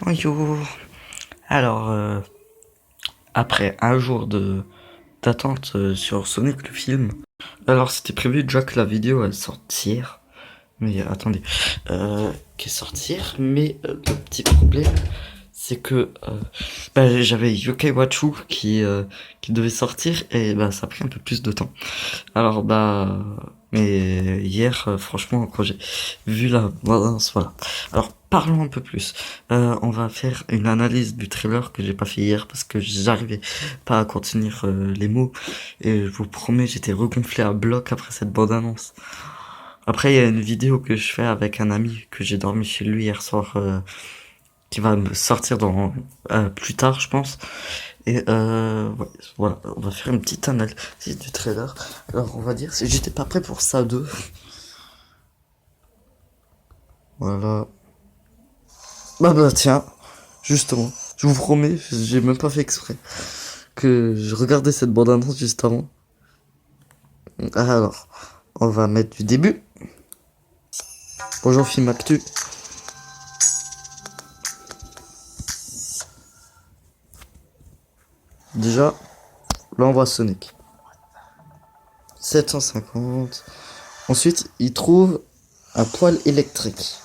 Bonjour. Alors, après un jour de d'attente sur Sonic le film, alors c'était prévu déjà que la vidéo elle sortir, mais attendez, qu'elle sortir, mais le petit problème c'est que j'avais Yokai Watchu qui devait sortir et bah ça a pris un peu plus de temps. Alors mais hier franchement quand j'ai vu la balance, voilà. Alors parlons un peu plus. On va faire une analyse du trailer que j'ai pas fait hier parce que j'arrivais pas à contenir les mots et je vous promets j'étais regonflé à bloc après cette bande annonce. Après il y a une vidéo que je fais avec un ami que j'ai dormi chez lui hier soir qui va me sortir dans plus tard je pense. Et ouais, voilà, on va faire une petite analyse du trailer. Alors on va dire, j'étais pas prêt pour ça deux. Voilà. Bah tiens, justement, je vous promets, j'ai même pas fait exprès que je regardais cette bande-annonce juste avant. Alors, on va mettre du début. Bonjour Film Actu. Déjà, là on voit Sonic. 750. Ensuite, il trouve un poêle électrique.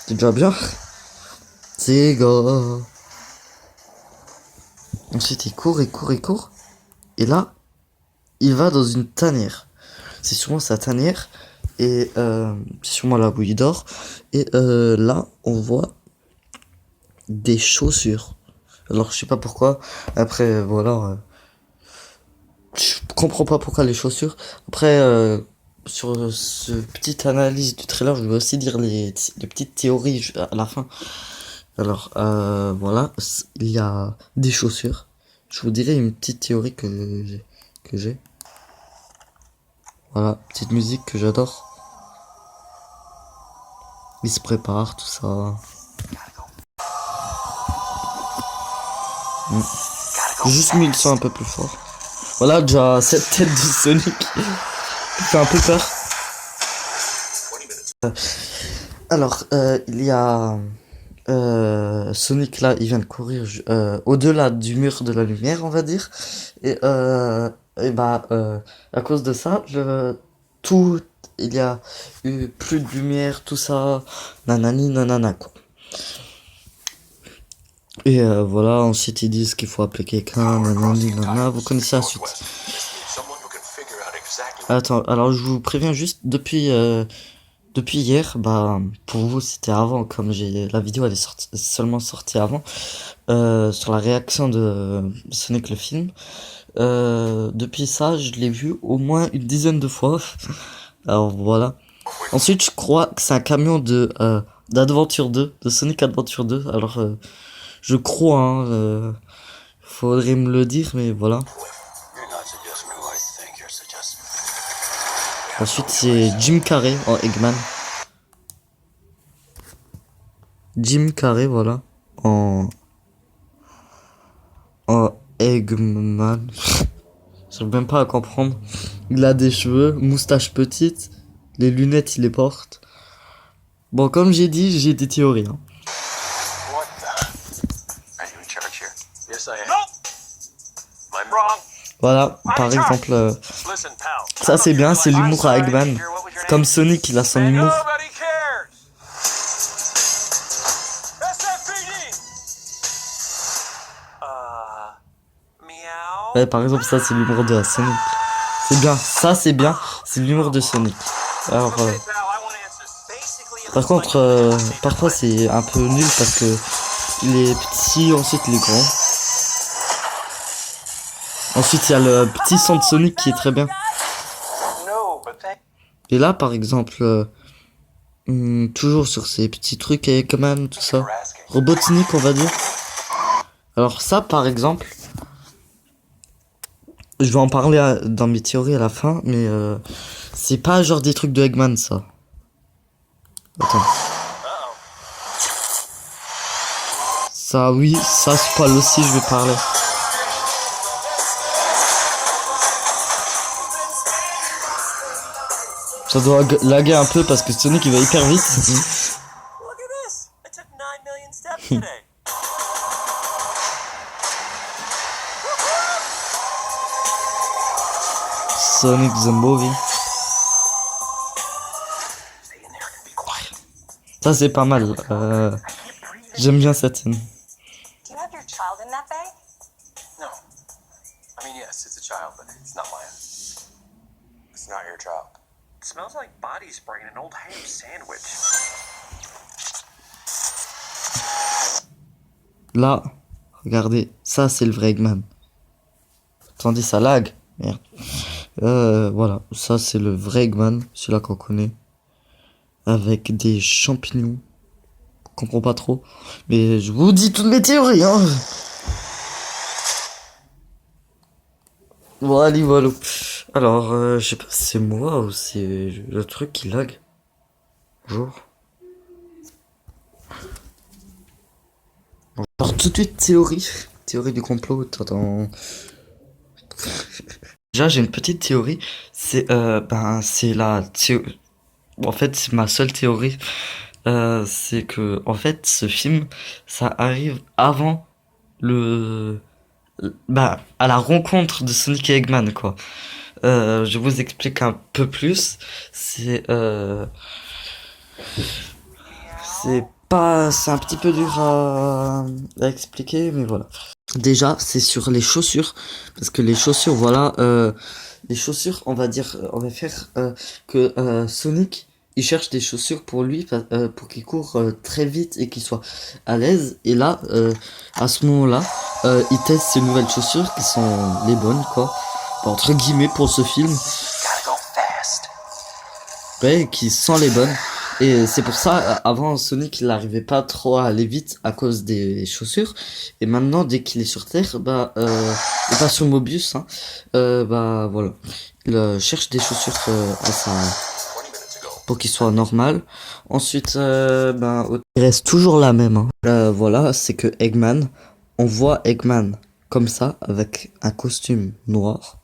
C'est déjà bien. C'est gars. Ensuite, il court, il court, il court. Et là, il va dans une tanière. C'est sûrement sa tanière. Et c'est sûrement là où il dort. Et là, on voit des chaussures. Alors, je sais pas pourquoi. Après, voilà. Je comprends pas pourquoi les chaussures. Après, sur ce petite analyse du trailer, je vais aussi dire les petites théories à la fin. Alors, voilà. Il y a des chaussures. Je vous dirai une petite théorie que j'ai. Voilà, petite musique que j'adore. Il se prépare, tout ça. J'ai juste mis le son un peu plus fort. Voilà, déjà, cette tête de Sonic qui fait un peu peur. Alors, il y a... Sonic là, il vient de courir au-delà du mur de la lumière, on va dire. Et, à cause de ça, tout, il y a eu plus de lumière, tout ça, nanani, nanana, quoi. Et voilà, ensuite ils disent qu'il faut appeler quelqu'un, nanani, nanana, vous connaissez la suite. Attends, alors je vous préviens juste, depuis hier, pour vous c'était avant, comme la vidéo elle est seulement sortie avant, sur la réaction de Sonic le film. Depuis ça, je l'ai vu au moins une dizaine de fois. Alors voilà. Ensuite, je crois que c'est un camion d'Adventure 2, de Sonic Adventure 2. Alors, je crois, hein, faudrait me le dire, mais voilà. Ensuite, c'est Jim Carrey en Eggman. Jim Carrey, voilà, en Eggman. J'arrive même pas à comprendre. Il a des cheveux, moustache petite, les lunettes il les porte. Bon, comme j'ai dit, j'ai des théories. Hein. Voilà, par exemple, ça c'est bien, c'est l'humour à Eggman. Comme Sonic, il a son humour. Ouais, par exemple, ça c'est l'humour de Sonic. C'est bien, ça c'est bien, c'est l'humour de Sonic. Alors, par contre, parfois c'est un peu nul parce que il est petit, ensuite il est grand. Ensuite il y a le petit son de Sonic qui est très bien. Et là par exemple, toujours sur ces petits trucs avec Eggman, tout ça. Robotnik on va dire. Alors ça par exemple, je vais en parler dans mes théories à la fin, mais c'est pas genre des trucs de Eggman ça. Attends. Ça oui, ça spoil aussi, je vais parler. Ça doit laguer un peu parce que Sonic il va hyper vite. Sonic the Movie. Ça c'est pas mal. J'aime bien cette scène. Do you have your child in that bag? No. I mean, yes, it's a child, but it's not mine. It's not your child. It smells like body spray and an old ham sandwich. Là, regardez, ça c'est le vrai Eggman. Attendez, ça lag. Merde. Voilà, ça c'est le vrai Eggman, celui-là qu'on connaît. Avec des champignons. Je comprends pas trop. Mais je vous dis toutes mes théories, hein. Voilà, voilà. Alors, je sais pas si c'est moi ou c'est le truc qui lag. Bonjour. Alors tout de suite, théorie du complot. Attends. Déjà, j'ai une petite théorie. C'est c'est la en fait, c'est ma seule théorie. C'est que en fait, ce film, ça arrive avant le à la rencontre de Sonic et Eggman, quoi. Je vous explique un peu plus. C'est un petit peu dur à expliquer, mais voilà. Déjà, c'est sur les chaussures, parce que les chaussures, voilà, les chaussures, on va faire que Sonic, il cherche des chaussures pour lui, pour qu'il court très vite et qu'il soit à l'aise. Et là, à ce moment-là, il teste ses nouvelles chaussures qui sont les bonnes, quoi, entre guillemets pour ce film. Ouais, qui sont les bonnes. Et c'est pour ça, avant, Sonic, il n'arrivait pas trop à aller vite à cause des chaussures. Et maintenant, dès qu'il est sur Terre, et pas sur Mobius, hein, voilà. Il cherche des chaussures pour qu'il soit normal. Ensuite, il reste toujours la même, hein. Voilà, c'est que Eggman, on voit Eggman comme ça, avec un costume noir.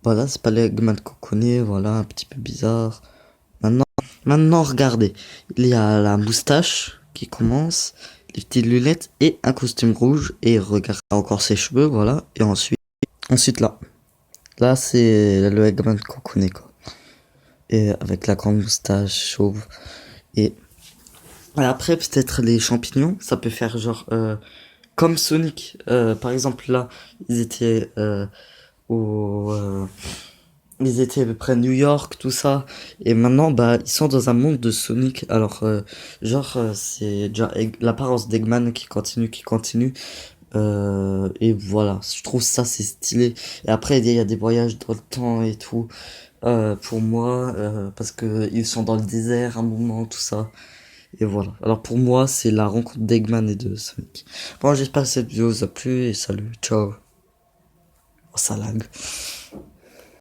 Voilà, c'est pas l'Eggman qu'on connaît, voilà, un petit peu bizarre. Maintenant, regardez, il y a la moustache qui commence, les petites lunettes et un costume rouge. Et regarde encore ses cheveux, voilà. Et ensuite là c'est le Eggman qu'on connaît, quoi. Et avec la grande moustache chauve. Et après, peut-être les champignons, ça peut faire genre comme Sonic. Par exemple, là, ils étaient ils étaient près de New York, tout ça. Et maintenant, ils sont dans un monde de Sonic. Alors, c'est déjà l'apparence d'Eggman qui continue. Et voilà, je trouve ça, c'est stylé. Et après, il y a des voyages dans le temps et tout. Pour moi, parce que ils sont dans le désert à un moment, tout ça. Et voilà. Alors, pour moi, c'est la rencontre d'Eggman et de Sonic. Bon, j'espère que cette vidéo vous a plu et salut, ciao. Oh, ça lag.